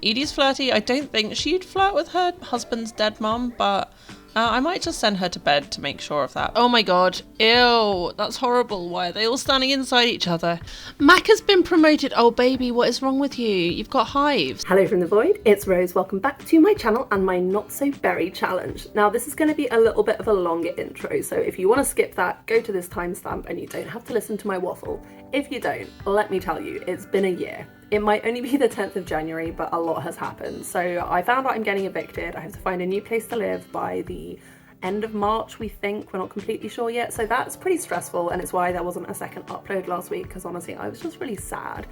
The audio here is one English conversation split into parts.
Edie's flirty. I don't think she'd flirt with her husband's dead mum, but I might just send her to bed to make sure of that. Oh my god. Ew. That's horrible. Why are they all standing inside each other? Mac has been promoted. Oh baby, what is wrong with you? You've got hives. Hello from the void, it's Rose. Welcome back to my channel and my not so berry challenge. Now this is going to be a little bit of a longer intro, so if you want to skip that, go to this timestamp and you don't have to listen to my waffle. If you don't, let me tell you, it's been a year. It might only be the 10th of January, but a lot has happened. So I found out I'm getting evicted. I have to find a new place to live by the end of March, we think. We're not completely sure yet. So that's pretty stressful, and it's why there wasn't a second upload last week, because honestly, I was just really sad.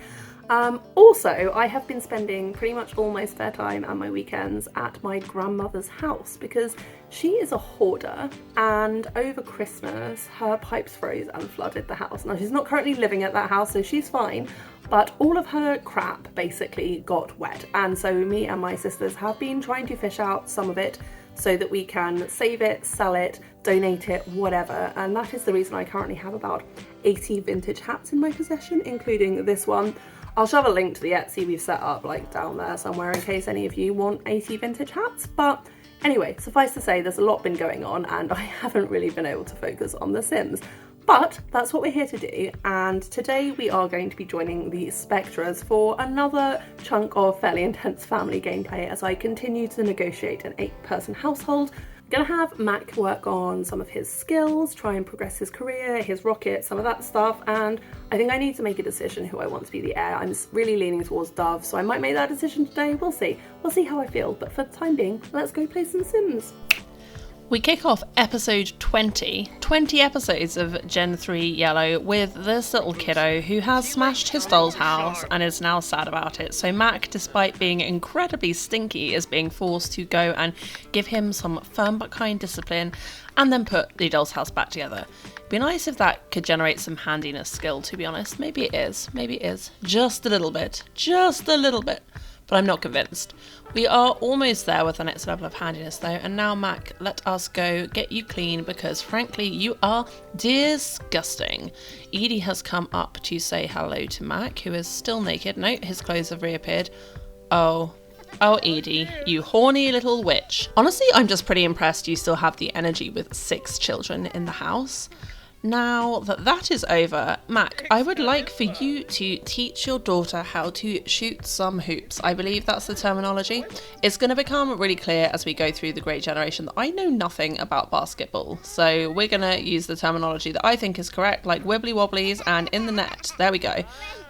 Also, I have been spending pretty much all my spare time and my weekends at my grandmother's house because she is a hoarder, and over Christmas her pipes froze and flooded the house. Now she's not currently living at that house, so she's fine, but all of her crap basically got wet, and so me and my sisters have been trying to fish out some of it so that we can save it, sell it, donate it, whatever. And that is the reason I currently have about 80 vintage hats in my possession, including this one. I'll shove a link to the Etsy we've set up like down there somewhere in case any of you want 80 vintage hats. But anyway, suffice to say, there's a lot been going on and I haven't really been able to focus on The Sims. But that's what we're here to do, and today we are going to be joining the Spectras for another chunk of fairly intense family gameplay as I continue to negotiate an 8-person household. I'm gonna have Mac work on some of his skills, try and progress his career, his rocket, some of that stuff, and I think I need to make a decision who I want to be the heir. I'm really leaning towards Dove, so I might make that decision today. We'll see. We'll see how I feel, but for the time being, let's go play some Sims. We kick off episode 20 episodes of Gen 3 Yellow with this little kiddo who has smashed his doll's house and is now sad about it. So Mac, despite being incredibly stinky, is being forced to go and give him some firm but kind discipline and then put the doll's house back together. It'd be nice if that could generate some handiness skill, to be honest. Maybe it is. Just a little bit. But I'm not convinced. We are almost there with the next level of handiness though, and now Mac, let us go get you clean because frankly you are disgusting. Edie has come up to say hello to Mac, who is still naked. No, his clothes have reappeared. Oh Edie, you horny little witch. Honestly, I'm just pretty impressed you still have the energy with 6 children in the house. Now that is over, Mac, I would like for you to teach your daughter how to shoot some hoops. I believe that's the terminology. It's going to become really clear as we go through the Great Generation that I know nothing about basketball. So we're going to use the terminology that I think is correct, like wibbly wobblies and in the net. There we go.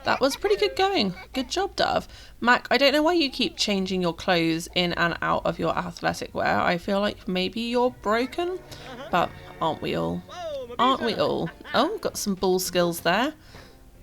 That was pretty good going. Good job, Dove. Mac, I don't know why you keep changing your clothes in and out of your athletic wear. I feel like maybe you're broken, but aren't we all? Aren't we all? Oh, got some ball skills there.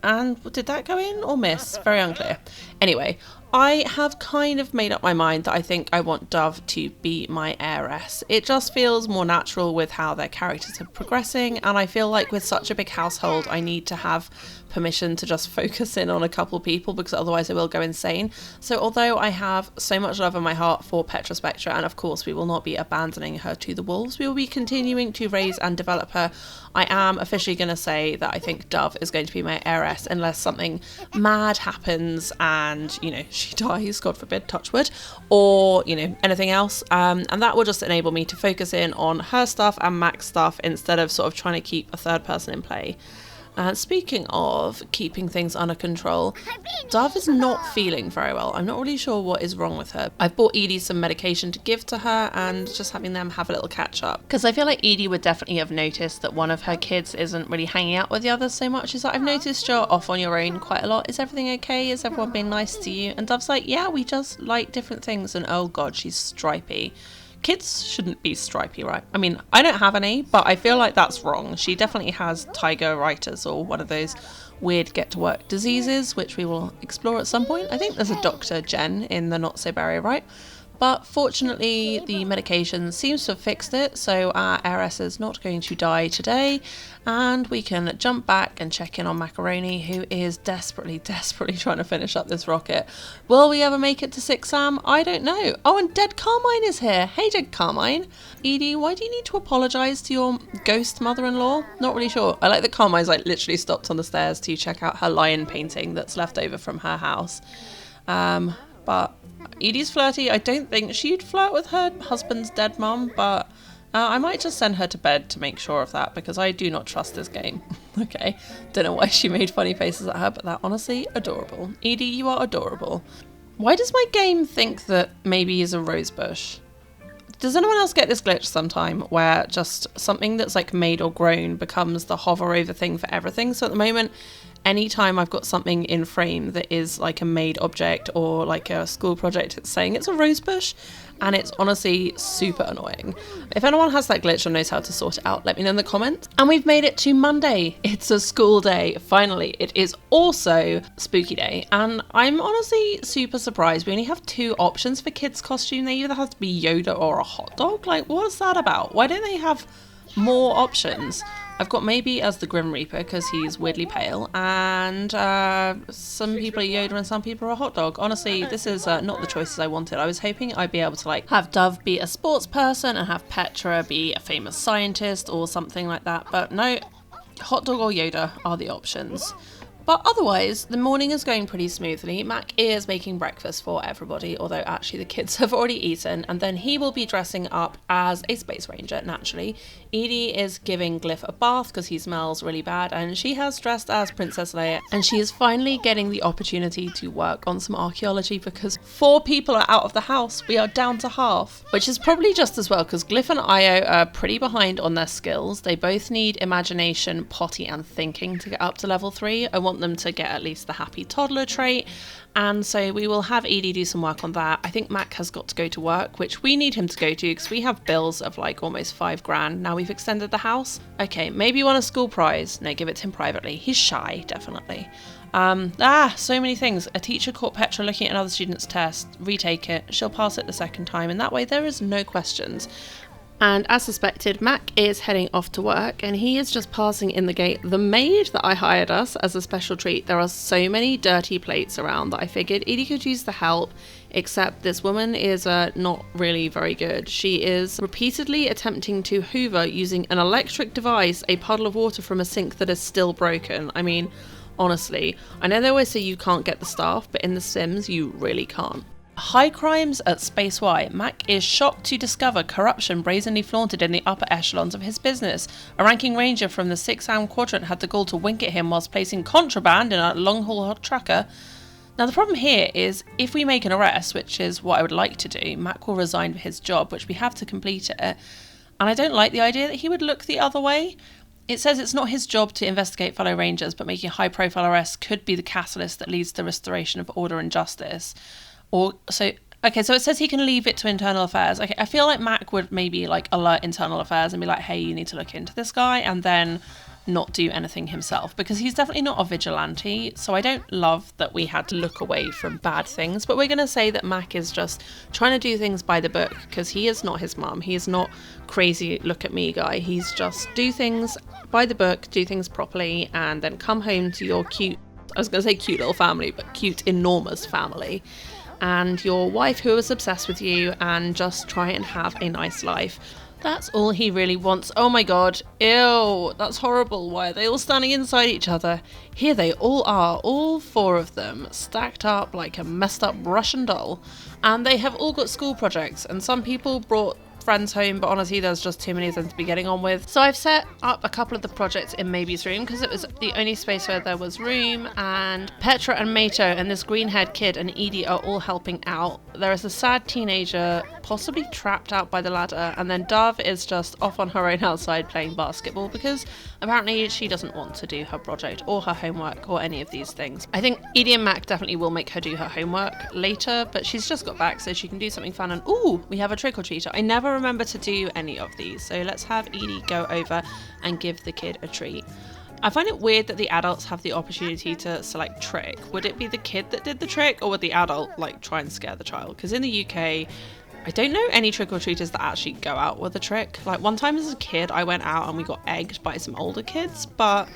And did that go in or miss? Very unclear. Anyway, I have kind of made up my mind that I think I want Dove to be my heiress. It just feels more natural with how their characters are progressing, and I feel like with such a big household I need to have permission to just focus in on a couple people because otherwise I will go insane. So although I have so much love in my heart for Petra Spectra, and of course we will not be abandoning her to the wolves, we will be continuing to raise and develop her, I am officially going to say that I think Dove is going to be my heiress unless something mad happens and, you know, she dies, God forbid, touch wood, or, you know, anything else. And that will just enable me to focus in on her stuff and Mac's stuff instead of sort of trying to keep a third person in play. Speaking of keeping things under control, Dove is not feeling very well. I'm not really sure what is wrong with her. I've bought Edie some medication to give to her and just having them have a little catch up. Because I feel like Edie would definitely have noticed that one of her kids isn't really hanging out with the others so much. She's like, I've noticed you're off on your own quite a lot. Is everything okay? Is everyone being nice to you? And Dove's like, yeah, we just like different things. And oh God, she's stripy. Kids shouldn't be stripy, right? I mean, I don't have any, but I feel like that's wrong. She definitely has tigeritis or one of those weird get-to-work diseases, which we will explore at some point. I think there's a Dr. Jen in the Not So Berry, right? But fortunately, the medication seems to have fixed it, so our heiress is not going to die today, and we can jump back and check in on Macaroni, who is desperately trying to finish up this rocket. Will we ever make it to 6 Sam? I don't know. Oh, and Dead Carmine is here. Hey, Dead Carmine. Edie, why do you need to apologise to your ghost mother-in-law? Not really sure. I like that Carmine's like literally stopped on the stairs to check out her lion painting that's left over from her house. but Edie's flirty. I don't think she'd flirt with her husband's dead mum, but I might just send her to bed to make sure of that, because I do not trust this game. Okay, don't know why she made funny faces at her, but that honestly adorable. Edie, you are adorable. Why does my game think that maybe he's a rose bush? Does anyone else get this glitch sometime where just something that's like made or grown becomes the hover over thing for everything? So at the moment, anytime I've got something in frame that is like a made object or like a school project, it's saying it's a rose bush, and it's honestly super annoying. If anyone has that glitch or knows how to sort it out, let me know in the comments. And we've made it to Monday. It's a school day, finally. It is also spooky day, and I'm honestly super surprised. We only have 2 options for kids' costume. They either have to be Yoda or a hot dog. Like, what's that about? Why don't they have more options? I've got maybe as the Grim Reaper because he's weirdly pale, and some people are Yoda and some people are a hot dog. Honestly, this is not the choices I wanted. I was hoping I'd be able to like have Dove be a sports person and have Petra be a famous scientist or something like that, but no, hot dog or Yoda are the options. But otherwise, the morning is going pretty smoothly. Mac is making breakfast for everybody, although actually the kids have already eaten, and then he will be dressing up as a space ranger, naturally. Edie is giving Glyph a bath because he smells really bad, and she has dressed as Princess Leia, and she is finally getting the opportunity to work on some archaeology because 4 people are out of the house. We are down to half, which is probably just as well because Glyph and Io are pretty behind on their skills. They both need imagination, potty, and thinking to get up to level 3. I want them to get at least the happy toddler trait, and so we will have Edie do some work on that. I think Mac has got to go to work, which we need him to go to because we have bills of like almost 5 grand now we've extended the house. Okay, maybe you want a school prize. No, give it to him privately. He's shy, definitely. So many things. A teacher caught Petra looking at another student's test. Retake it. She'll pass it the second time, and that way there is no questions. And as suspected, Mac is heading off to work, and he is just passing in the gate the maid that I hired us as a special treat. There are so many dirty plates around that I figured Edie could use the help, except this woman is not really very good. She is repeatedly attempting to hoover using an electric device a puddle of water from a sink that is still broken. I mean, honestly, I know they always say you can't get the staff, but in The Sims you really can't. High crimes at Space Y. Mac is shocked to discover corruption brazenly flaunted in the upper echelons of his business. A ranking ranger from the 6th Quadrant had the gall to wink at him whilst placing contraband in a long-haul trucker. Now the problem here is, if we make an arrest, which is what I would like to do, Mac will resign for his job, which we have to complete it. And I don't like the idea that he would look the other way. It says it's not his job to investigate fellow rangers, but making high-profile arrests could be the catalyst that leads to restoration of order and justice. So it says he can leave it to internal affairs. Okay, I feel like Mac would maybe like alert internal affairs and be like, hey, you need to look into this guy, and then not do anything himself, because he's definitely not a vigilante. So I don't love that we had to look away from bad things, but we're going to say that Mac is just trying to do things by the book, because he is not his mum. He is not crazy look at me guy. He's just do things by the book, do things properly, and then come home to your cute little family, but cute enormous family, and your wife who is obsessed with you, and just try and have a nice life. That's all he really wants. Oh my god, ew, that's horrible. Why are they all standing inside each other? Here they all are, all 4 of them, stacked up like a messed up Russian doll. And they have all got school projects, and some people brought friends home, but honestly there's just too many of them to be getting on with. So I've set up a couple of the projects in Maybe's room because it was the only space where there was room, and Petra and Mato and this green-haired kid and Edie are all helping out. There is a sad teenager possibly trapped out by the ladder, and then Dove is just off on her own outside playing basketball because apparently she doesn't want to do her project or her homework or any of these things. I think Edie and Mac definitely will make her do her homework later, but she's just got back so she can do something fun. And ooh, we have a trick-or-treater. I never remember to do any of these, so let's have Edie go over and give the kid a treat. I find it weird that the adults have the opportunity to select trick. Would it be the kid that did the trick, or would the adult like try and scare the child? Because in the UK, I don't know any trick-or-treaters that actually go out with a trick. Like one time as a kid I went out and we got egged by some older kids, but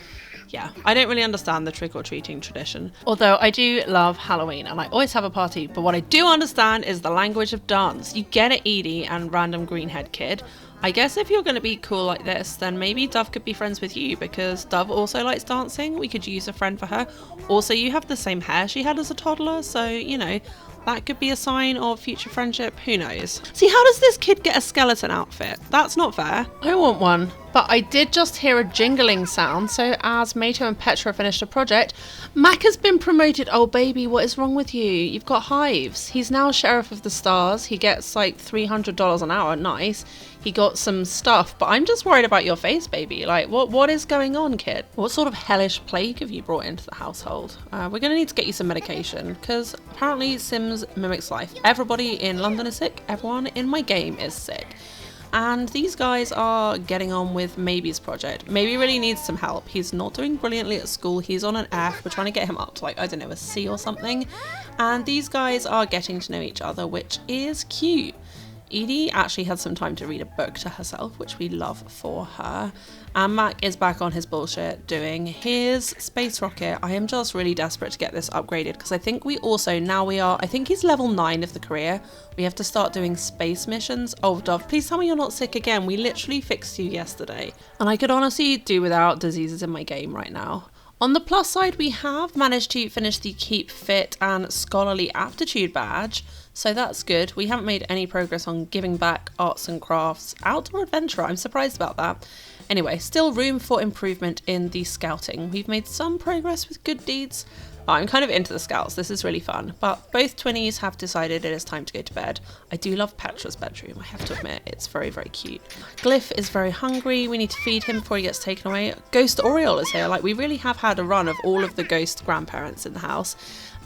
yeah, I don't really understand the trick-or-treating tradition. Although I do love Halloween and I always have a party, but what I do understand is the language of dance. You get it, Edie and random green-haired kid. I guess if you're going to be cool like this, then maybe Dove could be friends with you, because Dove also likes dancing. We could use a friend for her. Also, you have the same hair she had as a toddler, so, you know, that could be a sign of future friendship. Who knows? See, how does this kid get a skeleton outfit? That's not fair. I want one. But I did just hear a jingling sound, so as Mato and Petra finished a project, Mac has been promoted. Oh baby, what is wrong with you? You've got hives. He's now Sheriff of the Stars. He gets like $300 an hour. Nice. He got some stuff, but I'm just worried about your face, baby. Like, what is going on, kid? What sort of hellish plague have you brought into the household? We're gonna need to get you some medication, because apparently Sims mimics life. Everybody in London is sick. Everyone in my game is sick. And these guys are getting on with Maybe's project. Maybe really needs some help. He's not doing brilliantly at school. He's on an F. We're trying to get him up to, like, I don't know, a C or something. And these guys are getting to know each other, which is cute. Edie actually had some time to read a book to herself, which we love for her. And Mac is back on his bullshit doing his space rocket. I am just really desperate to get this upgraded, because I think we also, I think he's level 9 of the career. We have to start doing space missions. Oh, Dove, please tell me you're not sick again. We literally fixed you yesterday. And I could honestly do without diseases in my game right now. On the plus side, we have managed to finish the Keep Fit and Scholarly Aptitude badge, so that's good. We haven't made any progress on giving back arts and crafts, outdoor adventure. I'm surprised about that. Anyway, still room for improvement in the scouting. We've made some progress with good deeds. I'm kind of into the scouts, this is really fun, but both twinnies have decided it is time to go to bed. I do love Petra's bedroom, I have to admit, it's very, very cute. Glyph is very hungry, we need to feed him before he gets taken away. Ghost Oriole is here, like we really have had a run of all of the ghost grandparents in the house.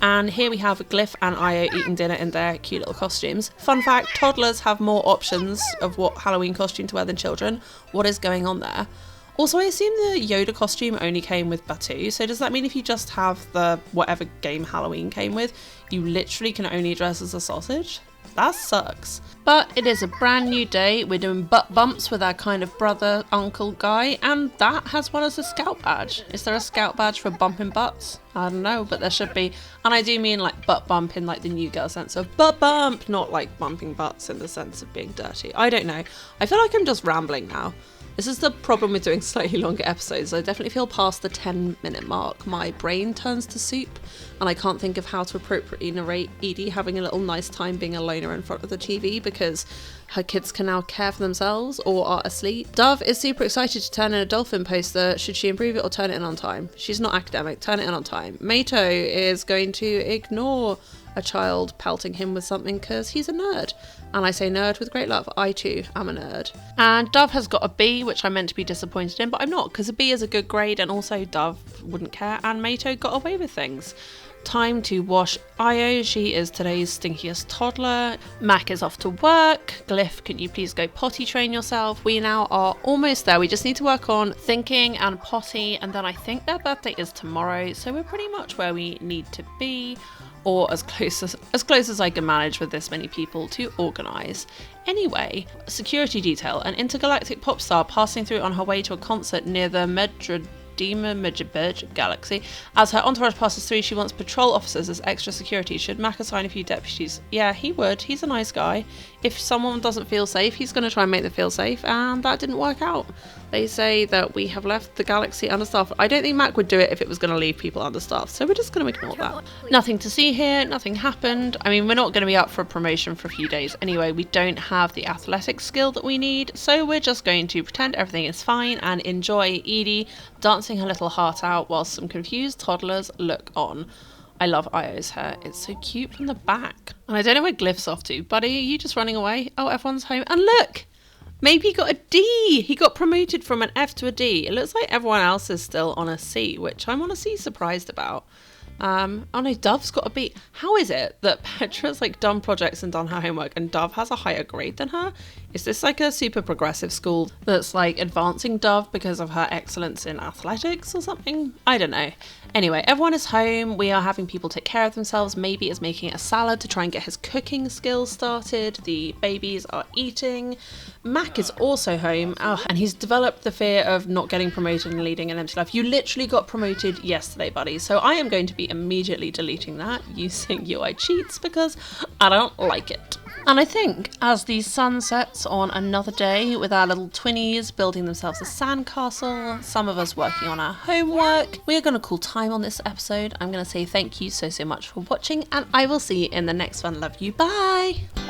And here we have Glyph and Io eating dinner in their cute little costumes. Fun fact, toddlers have more options of what Halloween costume to wear than children. What is going on there? Also, I assume the Yoda costume only came with Batu, so does that mean if you just have the whatever game Halloween came with, you literally can only dress as a sausage? That sucks. But it is a brand new day. We're doing butt bumps with our kind of brother, uncle guy, and that has won us a scout badge. Is there a scout badge for bumping butts? I don't know, but there should be. And I do mean like butt bump in like the new girl sense of butt bump, not like bumping butts in the sense of being dirty. I don't know. I feel like I'm just rambling now. This is the problem with doing slightly longer episodes. I definitely feel past the 10-minute mark, my brain turns to soup and I can't think of how to appropriately narrate Edie having a little nice time being a loner in front of the TV because her kids can now care for themselves or are asleep. Dove is super excited to turn in a dolphin poster. Should she improve it or turn it in on time? She's not academic, turn it in on time. Mato is going to ignore a child pelting him with something because he's a nerd. And I say nerd with great love. I too am a nerd. And Dove has got a B, which I'm meant to be disappointed in, but I'm not, because a B is a good grade and also Dove wouldn't care and Mato got away with things. Time to wash Io. She is today's stinkiest toddler. Mac is off to work. Glyph, can you please go potty train yourself? We now are almost there. We just need to work on thinking and potty, and then I think their birthday is tomorrow, so we're pretty much where we need to be. Or as close as I can manage with this many people to organise. Anyway, security detail, an intergalactic pop star passing through on her way to a concert near the Galaxy. As her entourage passes through, she wants patrol officers as extra security. Should Mac assign a few deputies? Yeah, he would. He's a nice guy. If someone doesn't feel safe, he's going to try and make them feel safe, and that didn't work out. They say that we have left the galaxy understaffed. I don't think Mac would do it if it was going to leave people understaffed, so we're just going to ignore that. Nothing to see here, nothing happened. I mean, we're not going to be up for a promotion for a few days anyway. We don't have the athletic skill that we need, so we're just going to pretend everything is fine and enjoy Edie dancing her little heart out whilst some confused toddlers look on. I love Io's hair. It's so cute from the back. And I don't know where Glyph's off to. Buddy, are you just running away? Oh, everyone's home. And look! Maybe he got a D! He got promoted from an F to a D. It looks like everyone else is still on a C, which I'm honestly surprised about. Oh no, Dove's got a B. How is it that Petra's like done projects and done her homework and Dove has a higher grade than her? Is this like a super progressive school that's like advancing Dove because of her excellence in athletics or something? I don't know. Anyway, everyone is home. We are having people take care of themselves. Maybe is making a salad to try and get his cooking skills started. The babies are eating. Mac is also home. Oh, and he's developed the fear of not getting promoted and leading an empty life. You literally got promoted yesterday, buddy. So I am going to be immediately deleting that using UI cheats because I don't like it. And I think as the sun sets on another day with our little twinnies building themselves a sandcastle, some of us working on our homework, we are going to call time on this episode. I'm going to say thank you so much for watching, and I will see you in the next one. Love you. Bye.